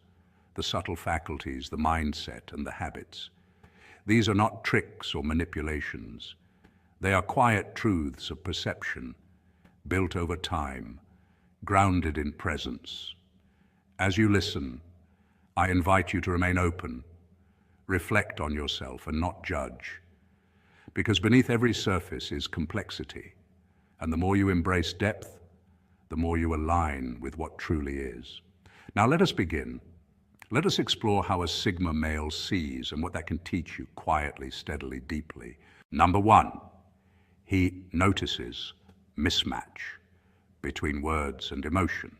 the subtle faculties, the mindset, and the habits. These are not tricks or manipulations. They are quiet truths of perception, built over time, grounded in presence. As you listen, I invite you to remain open, reflect on yourself, and not judge. Because beneath every surface is complexity, and the more you embrace depth, the more you align with what truly is. Now let us begin. Let us explore how a Sigma male sees and what that can teach you quietly, steadily, deeply. Number 1, he notices mismatch between words and emotion.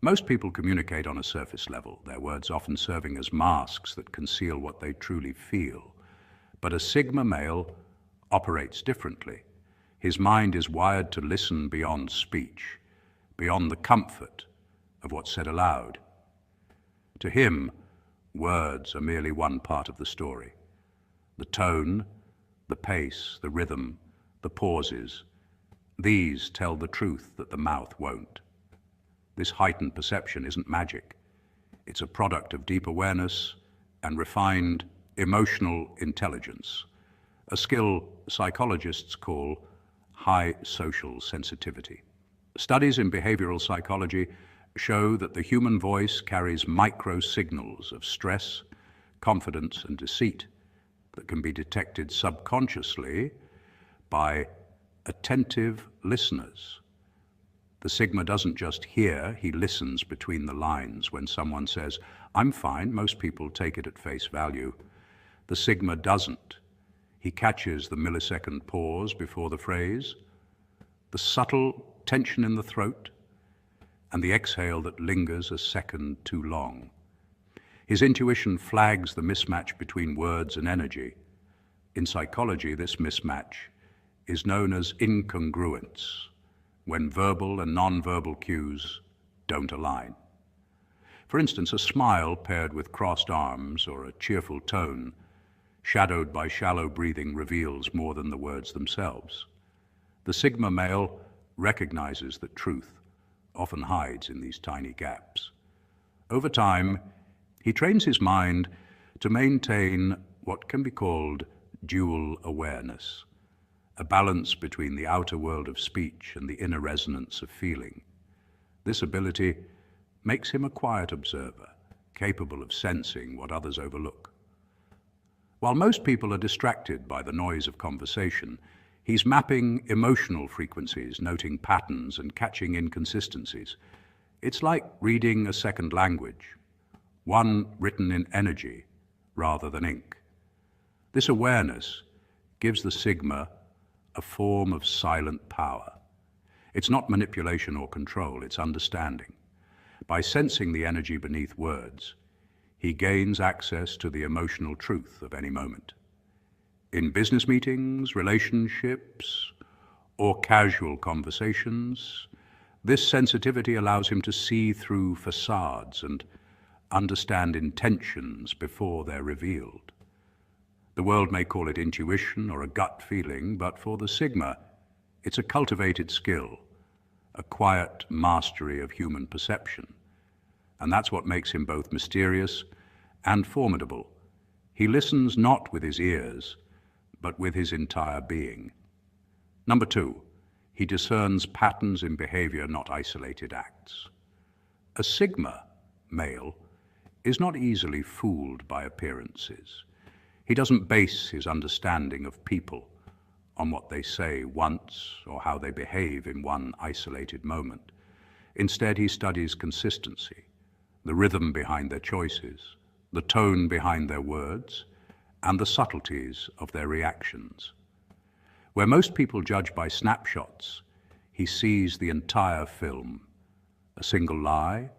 Most people communicate on a surface level, their words often serving as masks that conceal what they truly feel. But a Sigma male operates differently. His mind is wired to listen beyond speech, beyond the comfort of what's said aloud. To him, words are merely one part of the story. The tone, the pace, the rhythm, the pauses, these tell the truth that the mouth won't. This heightened perception isn't magic. It's a product of deep awareness and refined emotional intelligence, a skill psychologists call high social sensitivity. Studies in behavioral psychology show that the human voice carries micro-signals of stress, confidence, and deceit that can be detected subconsciously by attentive listeners. The Sigma doesn't just hear, he listens between the lines. When someone says, "I'm fine," most people take it at face value. The Sigma doesn't. He catches the millisecond pause before the phrase, the subtle tension in the throat, and the exhale that lingers a second too long. His intuition flags the mismatch between words and energy. In psychology, this mismatch is known as incongruence, when verbal and non-verbal cues don't align. For instance, a smile paired with crossed arms or a cheerful tone shadowed by shallow breathing reveals more than the words themselves. The Sigma male recognizes that truth often hides in these tiny gaps. Over time, he trains his mind to maintain what can be called dual awareness, a balance between the outer world of speech and the inner resonance of feeling. This ability makes him a quiet observer, capable of sensing what others overlook. While most people are distracted by the noise of conversation, he's mapping emotional frequencies, noting patterns and catching inconsistencies. It's like reading a second language, one written in energy rather than ink. This awareness gives the Sigma a form of silent power. It's not manipulation or control, it's understanding. By sensing the energy beneath words, he gains access to the emotional truth of any moment. In business meetings, relationships, or casual conversations, this sensitivity allows him to see through facades and understand intentions before they're revealed. The world may call it intuition or a gut feeling, but for the Sigma, it's a cultivated skill, a quiet mastery of human perception. And that's what makes him both mysterious and formidable. He listens not with his ears, but with his entire being. Number 2, he discerns patterns in behavior, not isolated acts. A Sigma male is not easily fooled by appearances. He doesn't base his understanding of people on what they say once or how they behave in one isolated moment. Instead, he studies consistency, the rhythm behind their choices, the tone behind their words, and the subtleties of their reactions. Where most people judge by snapshots, he sees the entire film. A single lie,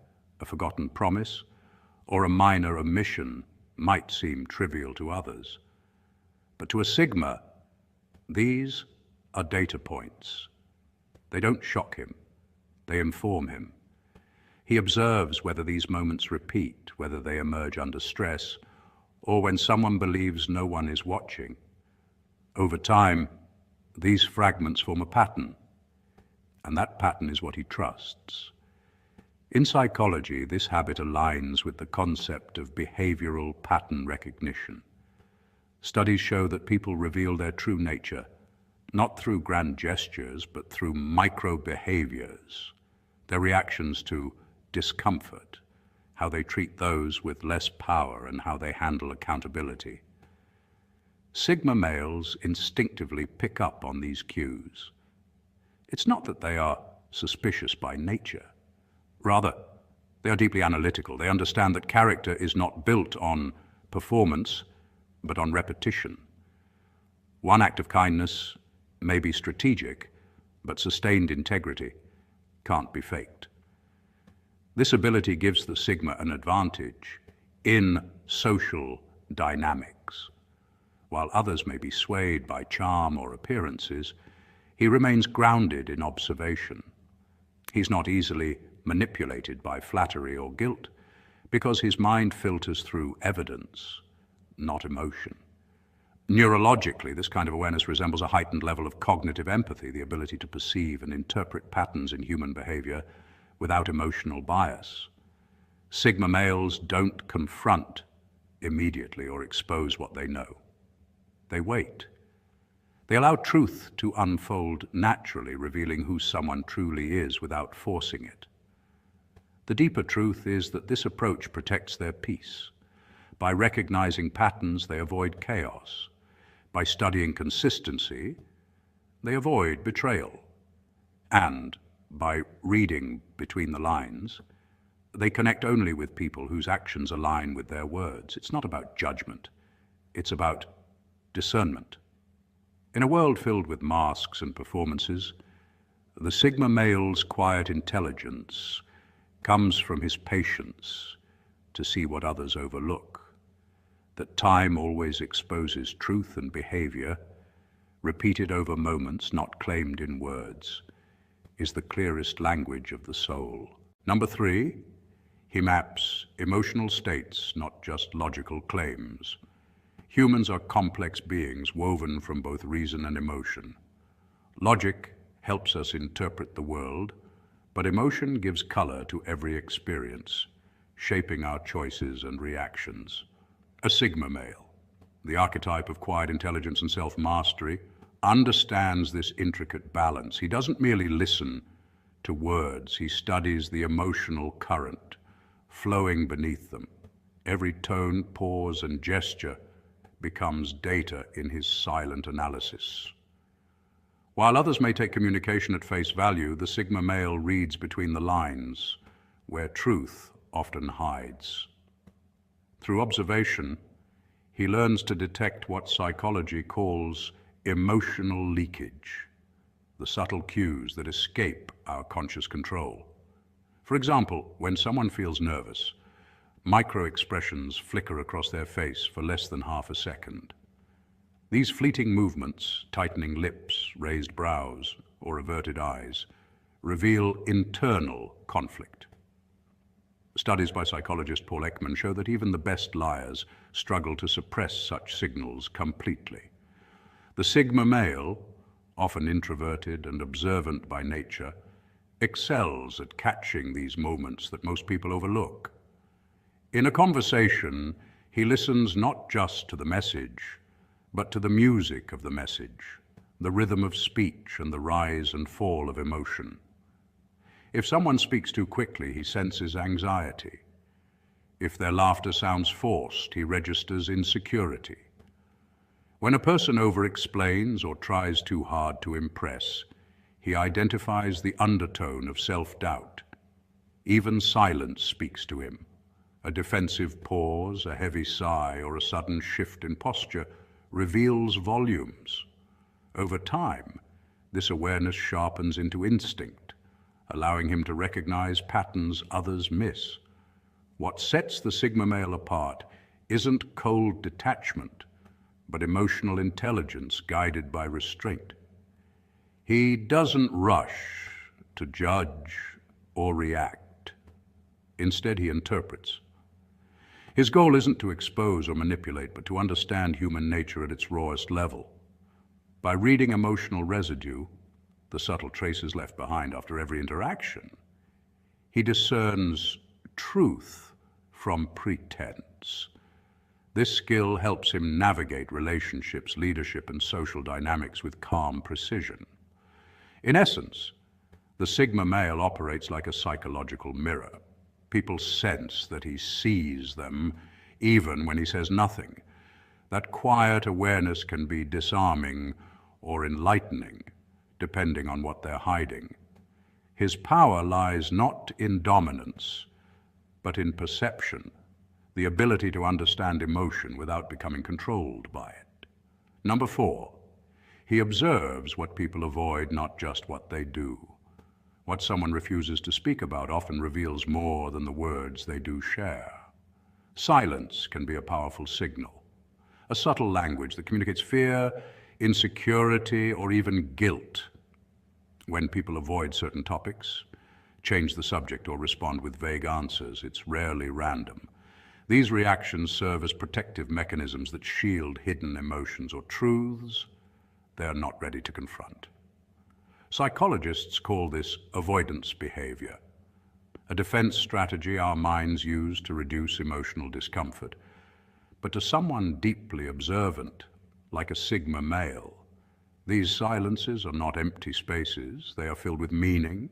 a forgotten promise, or a minor omission might seem trivial to others. But to a Sigma, these are data points. They don't shock him, they inform him. He observes whether these moments repeat, whether they emerge under stress, or when someone believes no one is watching. Over time, these fragments form a pattern, and that pattern is what he trusts. In psychology, this habit aligns with the concept of behavioral pattern recognition. Studies show that people reveal their true nature, not through grand gestures, but through micro-behaviors, their reactions to discomfort, how they treat those with less power, and how they handle accountability. Sigma males instinctively pick up on these cues. It's not that they are suspicious by nature. Rather, they are deeply analytical. They understand that character is not built on performance, but on repetition. One act of kindness may be strategic, but sustained integrity can't be faked. This ability gives the Sigma an advantage in social dynamics. While others may be swayed by charm or appearances, he remains grounded in observation. He's not easily manipulated by flattery or guilt, because his mind filters through evidence, not emotion. Neurologically, this kind of awareness resembles a heightened level of cognitive empathy, the ability to perceive and interpret patterns in human behavior without emotional bias. Sigma males don't confront immediately or expose what they know. They wait. They allow truth to unfold naturally, revealing who someone truly is without forcing it. The deeper truth is that this approach protects their peace. By recognizing patterns, they avoid chaos. By studying consistency, they avoid betrayal. And by reading between the lines, they connect only with people whose actions align with their words. It's not about judgment. It's about discernment. In a world filled with masks and performances, the Sigma male's quiet intelligence comes from his patience to see what others overlook. That time always exposes truth and behavior, repeated over moments, not claimed in words, is the clearest language of the soul. Number 3, he maps emotional states, not just logical claims. Humans are complex beings woven from both reason and emotion. Logic helps us interpret the world, but emotion gives color to every experience, shaping our choices and reactions. A Sigma male, the archetype of quiet intelligence and self-mastery, understands this intricate balance. He doesn't merely listen to words, he studies the emotional current flowing beneath them. Every tone, pause, and gesture becomes data in his silent analysis. While others may take communication at face value, the Sigma male reads between the lines, where truth often hides. Through observation, he learns to detect what psychology calls emotional leakage, the subtle cues that escape our conscious control. For example, when someone feels nervous, micro-expressions flicker across their face for less than half a second. These fleeting movements, tightening lips, raised brows, or averted eyes, reveal internal conflict. Studies by psychologist Paul Ekman show that even the best liars struggle to suppress such signals completely. The Sigma male, often introverted and observant by nature, excels at catching these moments that most people overlook. In a conversation, he listens not just to the message, but to the music of the message, the rhythm of speech and the rise and fall of emotion. If someone speaks too quickly, he senses anxiety. If their laughter sounds forced, he registers insecurity. When a person over-explains or tries too hard to impress, he identifies the undertone of self-doubt. Even silence speaks to him. A defensive pause, a heavy sigh, or a sudden shift in posture reveals volumes. Over time, this awareness sharpens into instinct, allowing him to recognize patterns others miss. What sets the Sigma male apart isn't cold detachment, but emotional intelligence guided by restraint. He doesn't rush to judge or react. Instead, he interprets. His goal isn't to expose or manipulate, but to understand human nature at its rawest level. By reading emotional residue, the subtle traces left behind after every interaction, he discerns truth from pretense. This skill helps him navigate relationships, leadership, and social dynamics with calm precision. In essence, the Sigma male operates like a psychological mirror. People sense that he sees them even when he says nothing. That quiet awareness can be disarming or enlightening, depending on what they're hiding. His power lies not in dominance, but in perception, the ability to understand emotion without becoming controlled by it. Number 4, he observes what people avoid, not just what they do. What someone refuses to speak about often reveals more than the words they do share. Silence can be a powerful signal, a subtle language that communicates fear, insecurity, or even guilt. When people avoid certain topics, change the subject, or respond with vague answers, it's rarely random. These reactions serve as protective mechanisms that shield hidden emotions or truths they are not ready to confront. Psychologists call this avoidance behavior, a defense strategy our minds use to reduce emotional discomfort. But to someone deeply observant, like a Sigma male, these silences are not empty spaces, they are filled with meaning.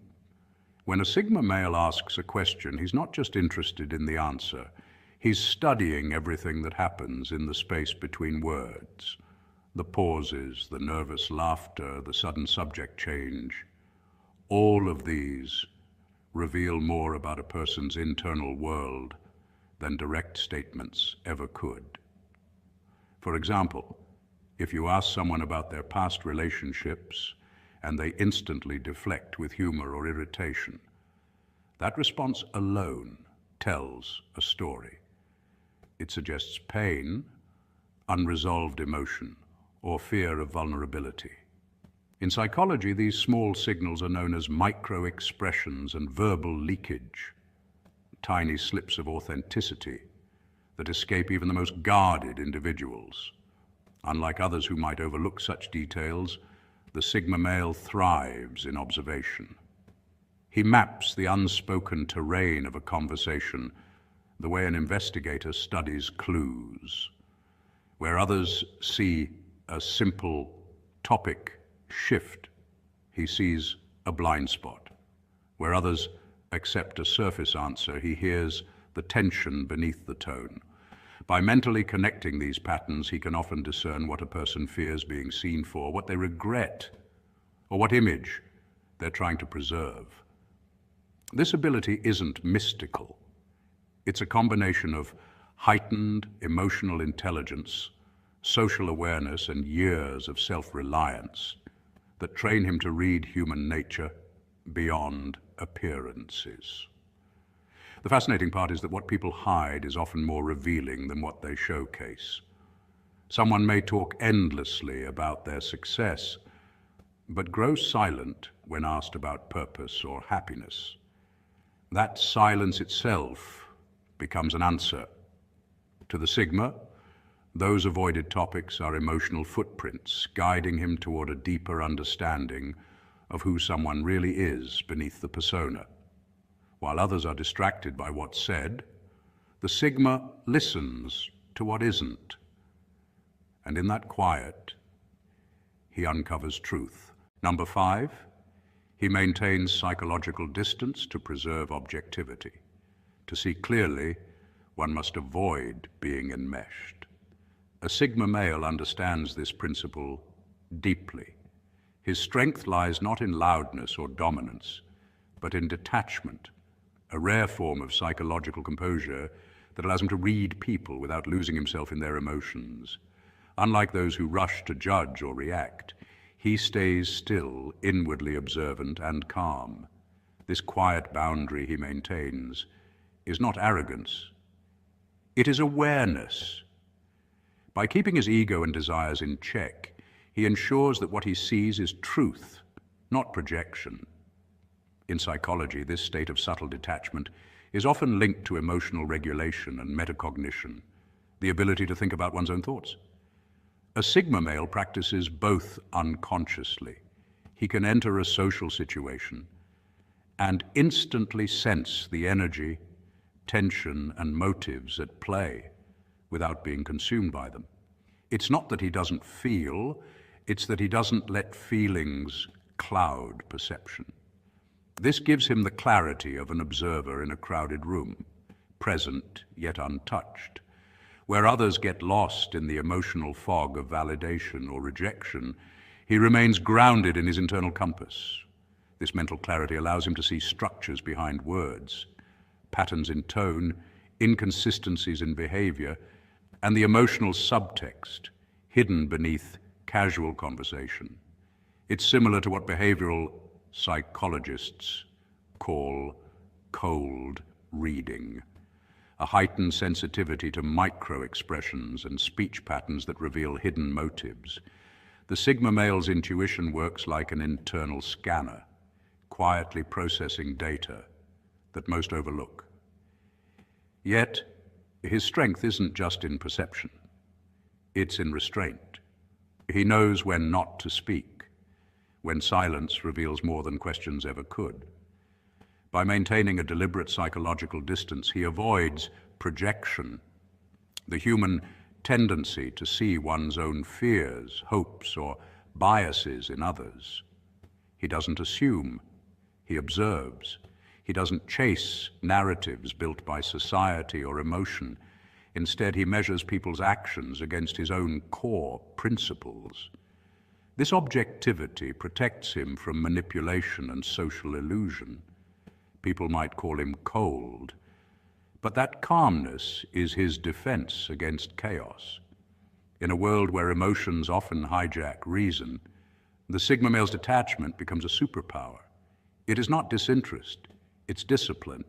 When a Sigma male asks a question, he's not just interested in the answer, he's studying everything that happens in the space between words. The pauses, the nervous laughter, the sudden subject change. All of these reveal more about a person's internal world than direct statements ever could. For example, if you ask someone about their past relationships and they instantly deflect with humor or irritation, that response alone tells a story. It suggests pain, unresolved emotion, or fear of vulnerability. In psychology, these small signals are known as micro-expressions and verbal leakage, tiny slips of authenticity that escape even the most guarded individuals. Unlike others who might overlook such details, the Sigma male thrives in observation. He maps the unspoken terrain of a conversation the way an investigator studies clues. Where others see a simple topic shift, he sees a blind spot. Where others accept a surface answer, he hears the tension beneath the tone. By mentally connecting these patterns, he can often discern what a person fears being seen for, what they regret, or what image they're trying to preserve. This ability isn't mystical. It's a combination of heightened emotional intelligence, social awareness, and years of self-reliance that train him to read human nature beyond appearances. The fascinating part is that what people hide is often more revealing than what they showcase. Someone may talk endlessly about their success, but grow silent when asked about purpose or happiness. That silence itself becomes an answer. To the Sigma, those avoided topics are emotional footprints, guiding him toward a deeper understanding of who someone really is beneath the persona. While others are distracted by what's said, the Sigma listens to what isn't. And in that quiet, he uncovers truth. Number 5, he maintains psychological distance to preserve objectivity. To see clearly, one must avoid being enmeshed. A Sigma male understands this principle deeply. His strength lies not in loudness or dominance, but in detachment, a rare form of psychological composure that allows him to read people without losing himself in their emotions. Unlike those who rush to judge or react, he stays still, inwardly observant and calm. This quiet boundary he maintains is not arrogance. It is awareness. By keeping his ego and desires in check, he ensures that what he sees is truth, not projection. In psychology, this state of subtle detachment is often linked to emotional regulation and metacognition, the ability to think about one's own thoughts. A Sigma male practices both unconsciously. He can enter a social situation and instantly sense the energy, tension, and motives at play without being consumed by them. It's not that he doesn't feel, it's that he doesn't let feelings cloud perception. This gives him the clarity of an observer in a crowded room, present yet untouched. Where others get lost in the emotional fog of validation or rejection, he remains grounded in his internal compass. This mental clarity allows him to see structures behind words, patterns in tone, inconsistencies in behavior, and the emotional subtext hidden beneath casual conversation. It's similar to what behavioral psychologists call cold reading, a heightened sensitivity to micro-expressions and speech patterns that reveal hidden motives. The Sigma male's intuition works like an internal scanner, quietly processing data that most overlook. Yet, his strength isn't just in perception, it's in restraint. He knows when not to speak, when silence reveals more than questions ever could. By maintaining a deliberate psychological distance, he avoids projection, the human tendency to see one's own fears, hopes, or biases in others. He doesn't assume, he observes. He doesn't chase narratives built by society or emotion. Instead, he measures people's actions against his own core principles. This objectivity protects him from manipulation and social illusion. People might call him cold, but that calmness is his defense against chaos. In a world where emotions often hijack reason, the Sigma male's detachment becomes a superpower. It is not disinterest, it's discipline.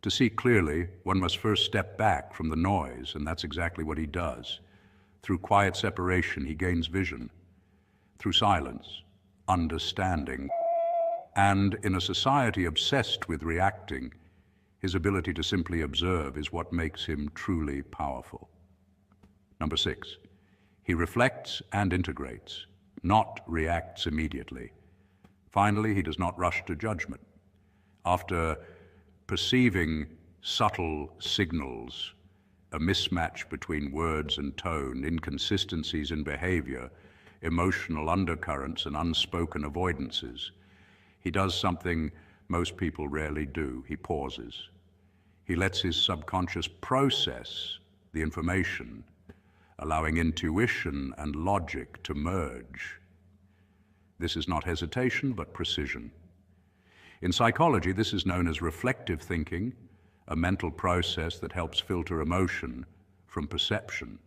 To see clearly, one must first step back from the noise, and that's exactly what he does. Through quiet separation, he gains vision. Through silence, understanding. And in a society obsessed with reacting, his ability to simply observe is what makes him truly powerful. Number 6, he reflects and integrates, not reacts immediately. Finally, he does not rush to judgment. After perceiving subtle signals, a mismatch between words and tone, inconsistencies in behavior, emotional undercurrents and unspoken avoidances, he does something most people rarely do. He pauses. He lets his subconscious process the information, allowing intuition and logic to merge. This is not hesitation, but precision. In psychology, this is known as reflective thinking, a mental process that helps filter emotion from perception.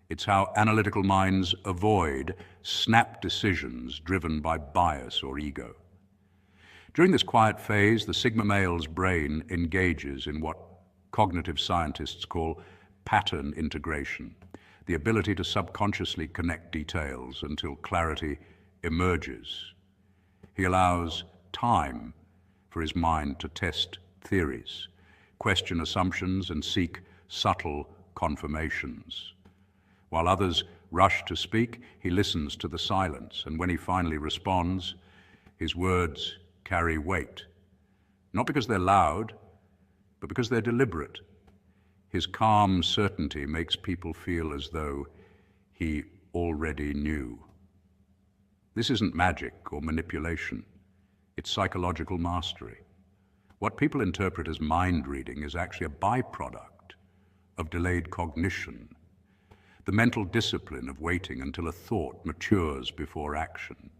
It's how analytical minds avoid snap decisions driven by bias or ego. During this quiet phase, the Sigma male's brain engages in what cognitive scientists call pattern integration, the ability to subconsciously connect details until clarity emerges. He allows time for his mind to test theories, question assumptions, and seek subtle confirmations. While others rush to speak, he listens to the silence, and when he finally responds, his words carry weight, not because they're loud, but because they're deliberate. His calm certainty makes people feel as though he already knew. This isn't magic or manipulation. It's psychological mastery. What people interpret as mind reading is actually a byproduct of delayed cognition, the mental discipline of waiting until a thought matures before action.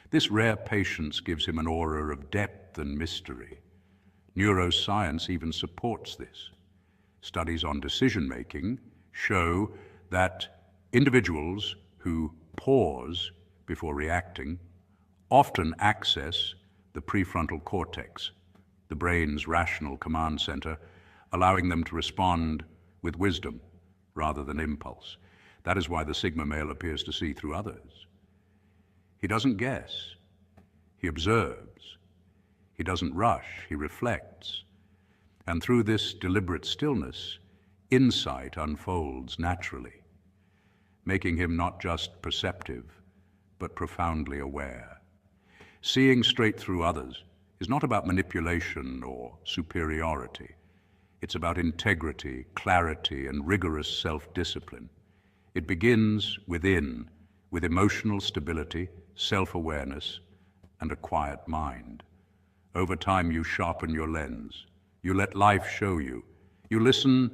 This rare patience gives him an aura of depth and mystery. Neuroscience even supports this. Studies on decision-making show that individuals who pause before reacting often access the prefrontal cortex, the brain's rational command center, allowing them to respond with wisdom rather than impulse. That is why the Sigma male appears to see through others. He doesn't guess, he observes. He doesn't rush, he reflects. And through this deliberate stillness, insight unfolds naturally, making him not just perceptive, but profoundly aware. Seeing straight through others is not about manipulation or superiority. It's about integrity, clarity, and rigorous self-discipline. It begins within, with emotional stability, self-awareness, and a quiet mind. Over time, you sharpen your lens. You let life show you. You listen